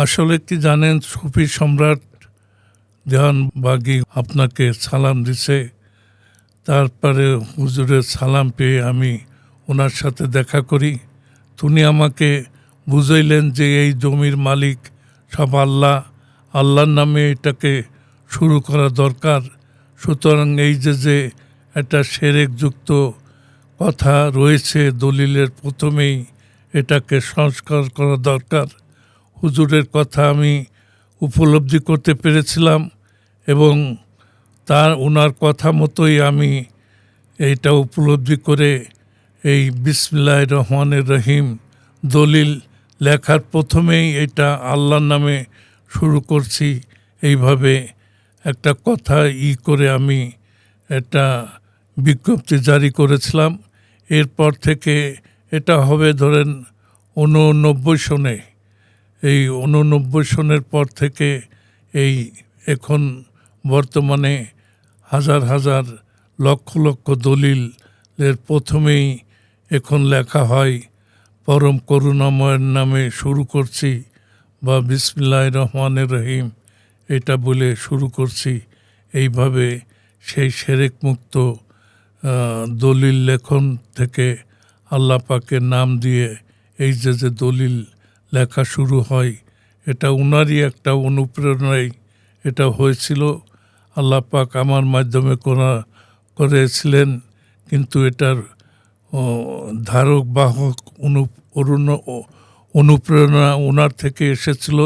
আসলে কি জানেন, সুফি সম্রাট জাহানবাগী আপনাকে সালাম দিছে। তারপরে হুজুরের সালাম পেয়ে আমি ওনার সাথে দেখা করি। উনি আমাকে বুঝাইলেন যে এই জমির মালিক সব আল্লাহ, আল্লাহর নামে এটাকে শুরু করা দরকার। সুতরাং এই যে একটা সেরেকযুক্ত কথা রয়েছে দলিলের প্রথমেই, এটাকে সংস্কার করা দরকার। হুজুরের কথা আমি উপলব্ধি করতে পেরেছিলাম এবং ওনার কথা মতোই আমি এইটা উপলব্ধি করে এই বিসমিল্লাহির রহমানির রহিম দলিল লেখার প্রথমেই এটা আল্লাহর নামে শুরু করছি। এইভাবে একটা কথা করে আমি একটা বিজ্ঞপ্তি জারি করেছিলাম। এরপর থেকে এটা হবে ধরেন 89 সনে। এই 89 সনের পর থেকে এই এখন বর্তমানে হাজার হাজার লক্ষ লক্ষ দলিলের প্রথমেই এখন লেখা হয় পরম করুণাময়ের নামে শুরু করছি বা বিসমিল্লাহির রহমানির রহিম এটা বলে শুরু করছি। এইভাবে সেই শিরক মুক্ত দলিল লেখন থেকে আল্লাহ পাকের নাম দিয়ে এই যে দলিল লেখা শুরু হয়, এটা উনারই একটা অনুপ্রেরণায় এটা হয়েছিল। আল্লাহ পাক আমার মাধ্যমে করেছিলেন, কিন্তু এটার ধারক বাহক অনুপ্রেরণা ওনার থেকে এসেছিল।